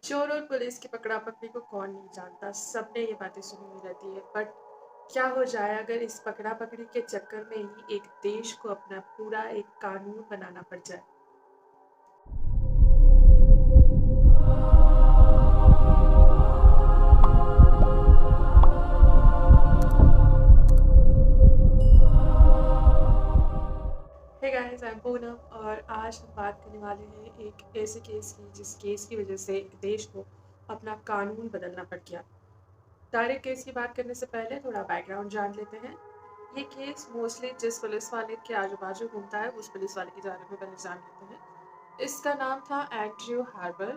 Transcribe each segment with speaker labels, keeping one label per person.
Speaker 1: चोर और पुलिस की पकड़ा पकड़ी को कौन नहीं जानता, सबने ये बातें सुनी हुई रहती है। बट क्या हो जाए अगर इस पकड़ा पकड़ी के चक्कर में ही एक देश को अपना पूरा एक कानून बनाना पड़ जाए। Hey guys, I am Poonam और आज हम बात करने वाले हैं एक ऐसे केस की जिस केस की वजह से एक देश को अपना कानून बदलना पड़ गया। डायरेक्ट केस की बात करने से पहले थोड़ा बैकग्राउंड जान लेते हैं। ये केस मोस्टली जिस पुलिस वाले के आजू बाजू घूमता है उस पुलिस वाले के बारे में पहले जान लेते हैं। इसका नाम था एंड्रयू हार्बर।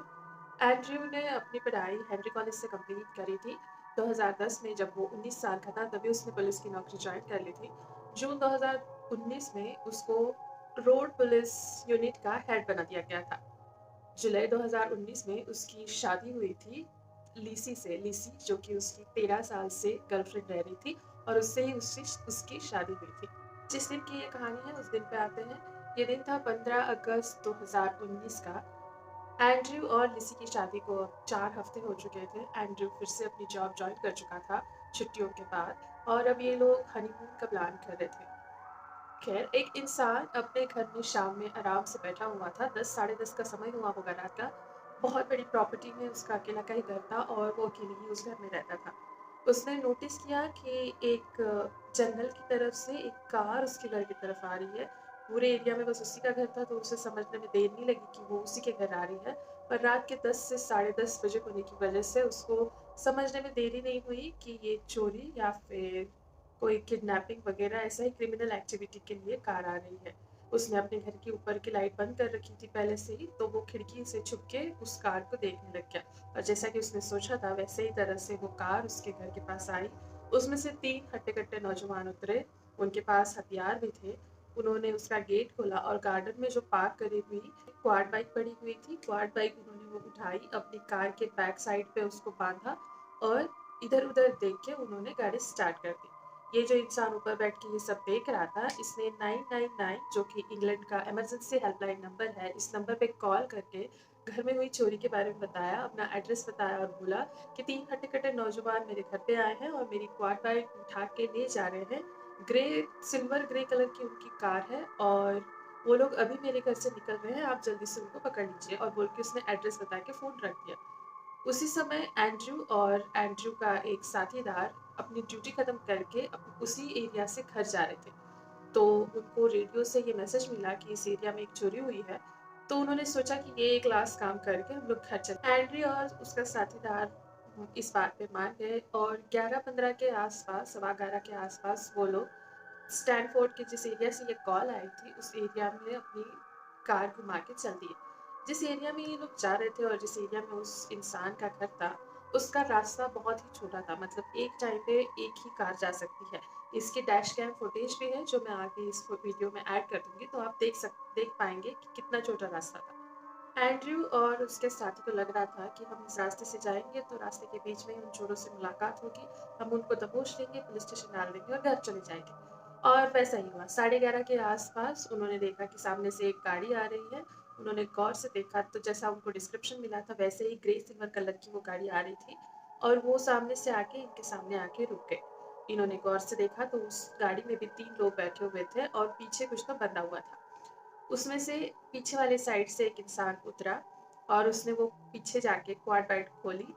Speaker 1: एंड्रयू ने अपनी पढ़ाई हेनरी कॉलेज से कंप्लीट करी थी। 2010 में जब वो 19 साल का था तभी उसने पुलिस की नौकरी ज्वाइन कर ली थी। जून 2019 में उसको रोड पुलिस यूनिट का हेड बना दिया गया था। जुलाई 2019 में उसकी शादी हुई थी लिसी से। लिसी जो कि उसकी 13 साल से गर्लफ्रेंड रह रही थी और उससे ही उसकी शादी हुई थी। जिस दिन की ये कहानी है उस दिन पे आते हैं। ये दिन था 15 अगस्त 2019 का। एंड्रयू और लिसी की शादी को अब 4 हफ्ते हो चुके थे। एंड्रयू फिर से अपनी जॉब ज्वाइन कर चुका था छुट्टियों के बाद और अब ये लोग हनीमून का प्लान कर रहे थे। खैर, एक इंसान अपने घर में शाम में आराम से बैठा हुआ था। 10 साढ़े 10 का समय हुआ होगा रात का। बहुत बड़ी प्रॉपर्टी में उसका अकेला का ही घर था और वो अकेले ही उस घर में रहता था। उसने नोटिस किया कि एक जंगल की तरफ से एक कार उसके घर की तरफ आ रही है। पूरे एरिया में बस उसी का घर था तो उसे समझने में देर नहीं लगी कि वो उसी के घर आ रही है। पर रात के 10 से साढ़े 10 बजे होने की वजह से उसको समझने में देरी नहीं हुई कि ये चोरी या फिर कोई किडनैपिंग वगैरह ऐसा ही क्रिमिनल एक्टिविटी के लिए कार आ रही है। उसने अपने घर की ऊपर की लाइट बंद कर रखी थी पहले से ही, तो वो खिड़की से छुप के उस कार को देखने लग गया और जैसा कि उसने सोचा था वैसे ही तरह से वो कार उसके घर के पास आई। उसमें से 3 हट्टे-कट्टे नौजवान उतरे। उनके पास हथियार भी थे। उन्होंने उसका गेट खोला और गार्डन में जो पार्क करी हुई क्वाड बाइक पड़ी हुई थी, क्वाड बाइक उन्होंने वो उठाई, अपनी कार के बैक साइड पे उसको बांधा और इधर-उधर देख के उन्होंने गाड़ी स्टार्ट कर दी। ये जो इंसान ऊपर बैठ के ये सब देख रहा था, इसने 999 जो कि इंग्लैंड का इमरजेंसी हेल्पलाइन नंबर है, इस नंबर पे कॉल करके घर में हुई चोरी के बारे में बताया, अपना एड्रेस बताया और बोला कि 3 हट्टे-कट्टे नौजवान मेरे घर पे आए हैं और मेरी क्वाड बाइक उठा के ले जा रहे हैं। सिल्वर ग्रे कलर की उनकी कार है और वो लोग अभी मेरे घर से निकल रहे हैं, आप जल्दी से उनको पकड़ लीजिए और बोल के उसने एड्रेस बता के फ़ोन रख दिया। उसी समय एंड्रयू का एक साथीदार अपनी ड्यूटी खत्म करके उसी एरिया से घर जा रहे थे। तो उनको रेडियो से ये मैसेज मिला कि इस एरिया में एक चोरी हुई है। तो उन्होंने सोचा कि ये एक लास्ट काम करके हम लोग घर चले। एंड्रयू और उसका साथीदार इस बात पे मान गए और 11:15 के आसपास, सवा 11 के आसपास वो लोग स्टैनफोर्ड के जिस एरिया से ये कॉल आई थी उस एरिया में अपनी कार घुमा के चल दिए। जिस एरिया में ये लोग जा रहे थे और जिस एरिया में उस इंसान का घर था उसका रास्ता बहुत ही छोटा था, मतलब एक टाइम पे एक ही कार जा सकती है। इसकी डैश कैम फुटेज भी है जो मैं आगे इस वीडियो में ऐड कर दूंगी, तो आप देख पाएंगे कि कितना छोटा रास्ता था। एंड्रयू और उसके साथी को लग रहा था कि हम इस रास्ते से जाएंगे तो रास्ते के बीच में ही उन चोरों से मुलाकात होगी, हम उनको दबोच लेंगे, पुलिस स्टेशन डाल देंगे और घर चले जाएंगे। और वैसा ही हुआ। 11:30 के आसपास उन्होंने देखा कि सामने से एक गाड़ी आ रही है। उन्होंने गौर से देखा तो जैसा उनको डिस्क्रिप्शन मिला था वैसे ही ग्रे सिल्वर कलर की वो गाड़ी आ रही थी और वो सामने से आके इनके सामने आके रुक गए। इन्होंने गौर से देखा तो उस गाड़ी में भी 3 लोग बैठे हुए थे और पीछे कुछ तो बंधा हुआ था। उसमें से पीछे वाले साइड से एक इंसान उतरा और उसने वो पीछे जाके क्वाड बाइट खोली।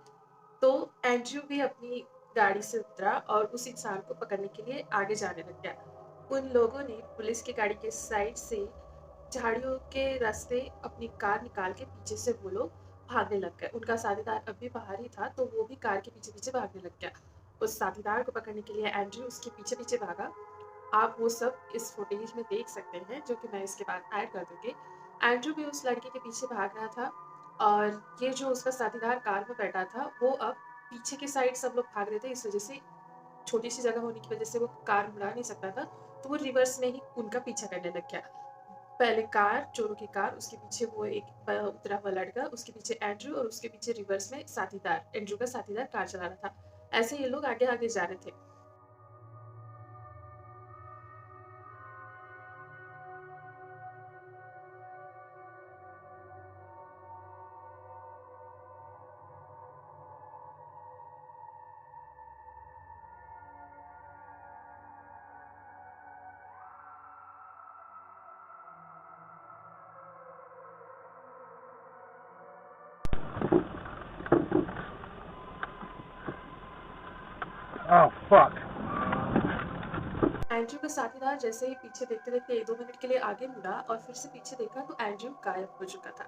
Speaker 1: तो एंड्रयू भी अपनी गाड़ी से उतरा और उस इंसान को पकड़ने के लिए आगे जाने लग गया। उन लोगों ने पुलिस की गाड़ी के साइड से झाड़ियों के रास्ते अपनी कार निकाल के पीछे से वो लोग भागने लग गए। उनका साथीदार अब भी बाहर ही था तो वो भी कार के पीछे पीछे भागने लग गया। उस साथीदार को पकड़ने के लिए एंड्रयू उसके पीछे पीछे भागा। आप वो सब इस फुटेज में देख सकते हैं जो कि मैं इसके बाद ऐड कर दूंगी। एंड्रयू भी उस लड़के के पीछे भाग रहा था और ये जो उसका साथीदार कार में बैठा था वो अब पीछे की साइड सब लोग भाग रहे थे, इस वजह से छोटी सी जगह होने की वजह से वो कार मुड़ा नहीं सकता था, तो वो रिवर्स में ही उनका पीछा करने लग गया। पहले कार, चोरों की कार, उसके पीछे वो एक उतरा हुआ लड़का, उसके पीछे एंड्रयू और उसके पीछे रिवर्स में साथीदार, एंड्रयू का साथीदार कार चला रहा था। ऐसे ये लोग आगे आगे जा रहे थे।
Speaker 2: Oh, fuck.
Speaker 1: एंड्रयू का साथीदार जैसे ही पीछे देखते देखते 1-2 मिनट के लिए आगे मुड़ा और फिर से पीछे देखा तो एंड्रयू गायब हो चुका था।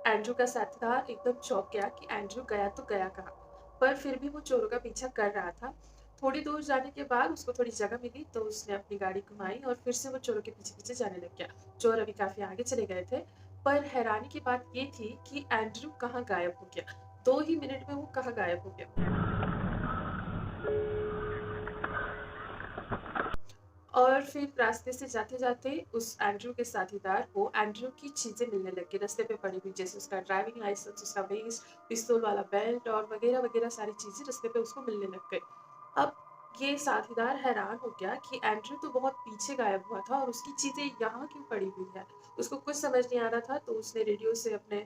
Speaker 1: एंड्रयू का साथीदार एकदम चौंक गया कि एंड्रयू गया तो गया कहाँ, पर फिर भी वो चोरों का पीछा कर रहा था। थोड़ी दूर जाने के बाद उसको थोड़ी जगह मिली तो उसने अपनी गाड़ी घुमाई और फिर से वो चोरों के पीछे पीछे जाने लग गया। चोर अभी काफी आगे चले गए थे, पर हैरानी की बात ये थी कि एंड्रयू कहाँ गायब हो गया। 2 ही मिनट में वो कहाँ गायब हो गया। और फिर रास्ते से जाते-जाते उस एंड्रयू के साथीदार को एंड्रयू की चीज़ें मिलने लग गई रास्ते पे पड़ी हुई, जैसे उसका ड्राइविंग लाइसेंस, उसका वेस्ट, पिस्तौल वाला बेल्ट और वगैरह-वगैरह सारी चीज़ें रास्ते पे उसको मिलने लग गई। अब ये साथीदार हैरान हो गया कि एंड्रयू तो बहुत पीछे गायब हुआ था और उसकी चीज़ें यहाँ क्यों पड़ी हुई है। उसको कुछ समझ नहीं आ रहा था तो उसने रेडियो से अपने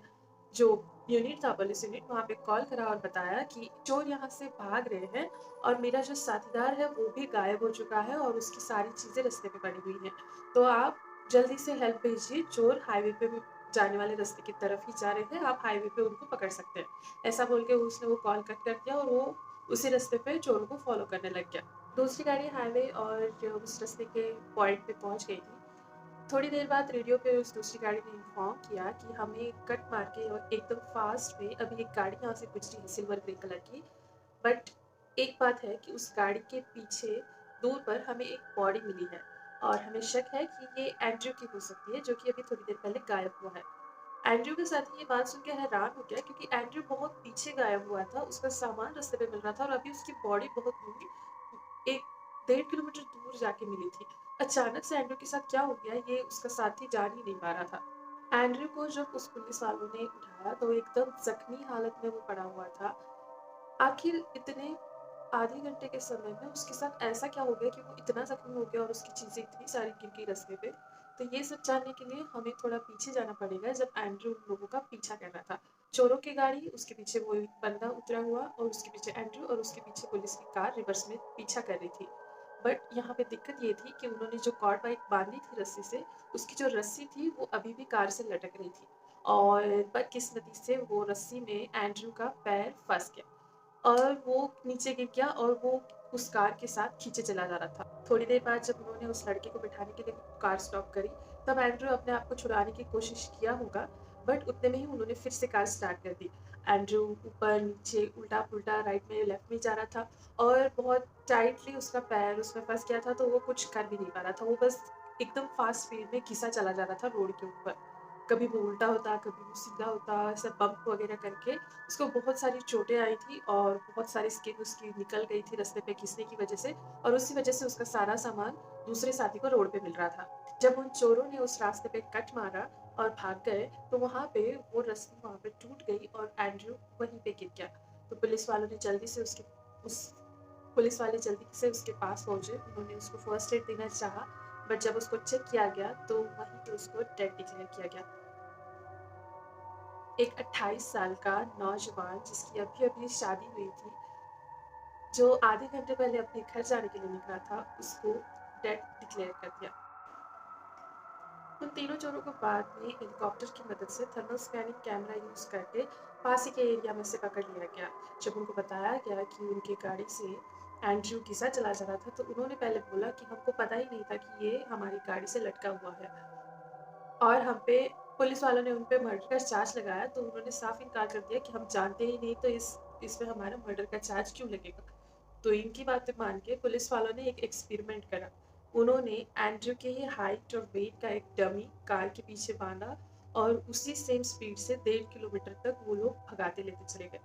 Speaker 1: जो यूनिट था, पुलिस यूनिट, वहाँ पे कॉल करा और बताया कि चोर यहाँ से भाग रहे हैं और मेरा जो साथीदार है वो भी गायब हो चुका है और उसकी सारी चीज़ें रास्ते पे पड़ी हुई हैं। तो आप जल्दी से हेल्प भेजिए, चोर हाईवे पे जाने वाले रास्ते की तरफ ही जा रहे हैं, आप हाईवे पे उनको पकड़ सकते हैं। ऐसा बोल के उसने वो कॉल कट कर दिया और वो उसी रास्ते पे चोरों को फॉलो करने लग गया। दूसरी गाड़ी हाईवे और उस रास्ते के पॉइंट पे पहुंच गई थी। थोड़ी देर बाद रेडियो पे उस दूसरी गाड़ी ने इन्फॉर्म किया कि हमें कट मार के और एकदम फास्ट में अभी एक गाड़ी यहाँ से गुजरी है सिल्वर ग्रे कलर की। बट एक बात है कि उस गाड़ी के पीछे दूर पर हमें एक बॉडी मिली है और हमें शक है कि ये एंड्रयू की हो सकती है, जो कि अभी थोड़ी देर पहले गायब हुआ है। एंड्रयू के साथ ये बात सुन के हैरान हो गया क्योंकि एंड्रयू बहुत पीछे गायब हुआ था, उसका सामान रास्ते पे मिल रहा था और अभी उसकी बॉडी बहुत दूर, एक 1.5 किलोमीटर दूर जाके मिली थी। अचानक से एंड्रयू के साथ क्या हो गया ये उसका साथी जान ही नहीं पा रहा था। एंड्रयू को जब उस पुलिस वालों ने उठाया तो एकदम जख्मी हालत में वो पड़ा हुआ था। आखिर इतने आधे घंटे के समय में उसके साथ ऐसा क्या हो गया कि वो इतना ज़ख्मी हो गया और उसकी चीज़ें इतनी सारी गिर गई रास्ते पे। तो ये सब जानने के लिए हमें थोड़ा पीछे जाना पड़ेगा जब एंड्रयू उन लोगों का पीछा कर रहा था। चोरों की गाड़ी, उसके पीछे वो एक बंदा उतरा हुआ और उसके पीछे एंड्रयू और उसके पीछे पुलिस की कार रिवर्स में पीछा कर रही थी। बट यहाँ पे दिक्कत ये थी कि उन्होंने जो कॉर्ड बाइक बांधी थी रस्सी से, उसकी जो रस्सी थी वो अभी भी कार से लटक रही थी और बदकिस्मती से वो रस्सी में एंड्रयू का पैर फंस गया और वो नीचे गिर गया और वो उस कार के साथ खींचे चला जा रहा था। थोड़ी देर बाद जब उन्होंने उस लड़के को बिठाने के लिए कार स्टॉप करी, तब एंड्रयू अपने आप को छुड़ाने की कोशिश किया होगा, बट उतने में ही उन्होंने फिर से कार स्टार्ट कर दी। एंड्रयू ऊपर नीचे उल्टा पुल्टा राइट में लेफ्ट में जा रहा था और बहुत टाइटली उसका पैर उसमें फंस गया था, तो वो कुछ कर भी नहीं पा रहा था। वो बस एकदम फास्ट स्पीड में घिसा चला जा रहा था रोड के ऊपर। कभी वो उल्टा होता, कभी वो सीधा होता, ऐसा बम्प वगैरह करके उसको बहुत सारी चोटें आई थी और बहुत सारी स्किन उसकी निकल गई थी रास्ते पे घिसने की वजह से और उसी वजह से उसका सारा सामान दूसरे साथी को रोड पे मिल रहा था। जब उन चोरों ने उस रास्ते पे कट मारा और भाग गए तो वहाँ पे वो रस्सी वहाँ पे टूट गई और एंड्रयू वहीं पे गिर गया। तो पुलिस वालों ने जल्दी से उस पुलिस वाले जल्दी से उसके पास पहुंचे। उन्होंने उसको फर्स्ट एड देना चाहा, बट जब उसको चेक किया गया तो वहीं पे उसको डेड डिक्लेयर किया गया। एक 28 साल का नौजवान जिसकी अभी-अभी शादी हुई थी, जो आधे घंटे पहले अपने घर जाने के लिए निकला था, उसको डेड डिक्लेयर कर दिया। उन तीनों चोरों को बाद में हेलीकॉप्टर की मदद से थर्मल स्कैनिंग कैमरा यूज करके पास ही के एरिया में से पकड़ लिया गया। जब उनको बताया गया कि उनकी गाड़ी से एंड्रयू घिसा चला जा रहा था तो उन्होंने पहले बोला कि हमको पता ही नहीं था कि ये हमारी गाड़ी से लटका हुआ है और हम पे पुलिस वालों ने उन पे मर्डर का चार्ज लगाया, तो उन्होंने साफ इनकार कर दिया कि हम जानते ही नहीं, तो इसमें हमारा मर्डर का चार्ज क्यों लगेगा। तो इनकी बातें मान के पुलिस वालों ने एक एक्सपेरिमेंट करा। उन्होंने एंड्रयू के ही हाइट और वेट का एक डमी कार के पीछे बांधा और उसी सेम स्पीड से 1.5 किलोमीटर तक वो लोग भगाते लेते चले गए।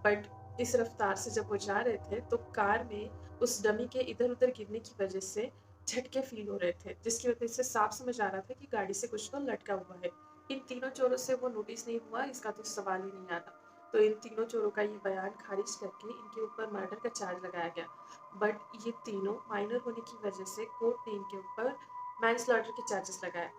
Speaker 1: बट इस रफ्तार से जब वो जा रहे थे तो कार में उस डमी के इधर उधर गिरने की वजह से झटके फील हो रहे थे, जिसकी वजह से साफ समझ आ रहा था कि गाड़ी से कुछ तो लटका हुआ है। इन तीनों चोरों से वो नोटिस नहीं हुआ, इसका तो सवाल ही नहीं आता। तो इन तीनों चोरों का ये बयान खारिज करके इनके ऊपर मर्डर का चार्ज लगाया गया। बट ये तीनों माइनर होने की वजह से कोर्ट ने इनके ऊपर मैनस्लॉटर के चार्जेस लगाए।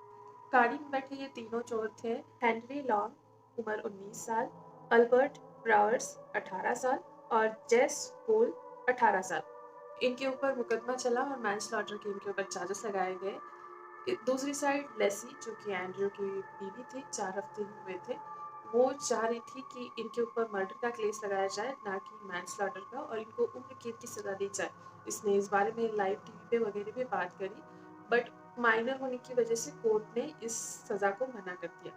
Speaker 1: गाड़ी में बैठे ये तीनों चोर थे हेनरी लॉन्ग, उम्र 19 साल, अल्बर्ट ब्रावर्स 18 साल और जेस पोल 18 साल। इनके ऊपर मुकदमा चला और मैनस्लॉटर के इनके ऊपर चार्जेस लगाए गए। दूसरी साइड लेसी, जो कि एंड्रयू की बीवी थी, 4 हफ्ते ही हुए थे, वो चाह रही थी कि इनके ऊपर मर्डर का केस लगाया जाए, ना कि मैनस्लॉटर का, और इनको उम्र कैद की सज़ा दी जाए। इसने इस बारे में लाइव टीवी पे वगैरह भी बात करी, बट माइनर होने की वजह से कोर्ट ने इस सज़ा को मना कर दिया।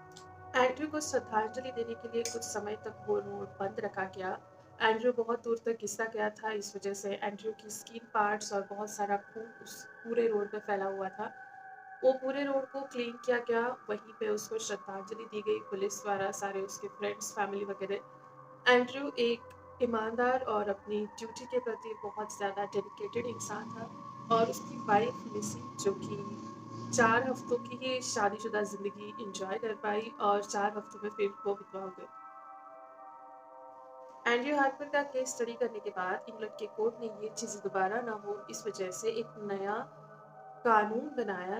Speaker 1: एंड्रयू को श्रद्धांजलि देने के लिए कुछ समय तक वो रोड बंद रखा गया। एंड्रयू बहुत दूर तक घिसा गया था, इस वजह से एंड्रयू की स्किन पार्ट्स और बहुत सारा खून उस पूरे रोड पे फैला हुआ था। वो पूरे रोड को क्लीन किया गया, वहीं पे उसको श्रद्धांजलि दी गई पुलिस द्वारा, सारे उसके फ्रेंड्स, फैमिली वगैरह। एंड्रयू एक ईमानदार और अपनी ड्यूटी के प्रति बहुत ज़्यादा डेडिकेटेड इंसान था, और उसकी वाइफ लिसी, जो कि 4 हफ्तों की ही शादीशुदा ज़िंदगी एंजॉय कर पाई और 4 हफ्तों में फिर वो विधवा हो गई। एंड्रयू हार्पर का केस स्टडी करने के बाद इंग्लैंड के कोर्ट ने ये चीज़ दोबारा ना हो, इस वजह से एक नया कानून बनाया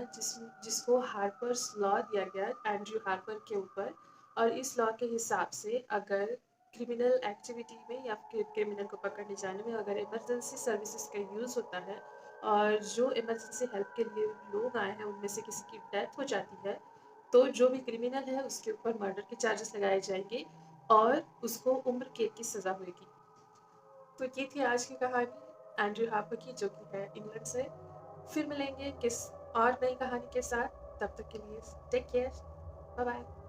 Speaker 1: जिसको हार्पर्स लॉ दिया गया एंड्रयू हार्पर के ऊपर। और इस लॉ के हिसाब से अगर क्रिमिनल एक्टिविटी में या फिर क्रिमिनल को पकड़ने जाने में अगर इमरजेंसी सर्विसेज का यूज़ होता है, और जो इमरजेंसी हेल्प के लिए लोग आए हैं उनमें से किसी की डेथ हो जाती है, तो जो भी क्रिमिनल है उसके ऊपर मर्डर के चार्जेस लगाए जाएंगे और उसको उम्र कैद की सज़ा होगी। तो ये थी आज की कहानी एंड्रयू हार्पर की, जो कि है इंग्लैंड से। फिर मिलेंगे किस और नई कहानी के साथ, तब तक के लिए टेक केयर, बाय बाय।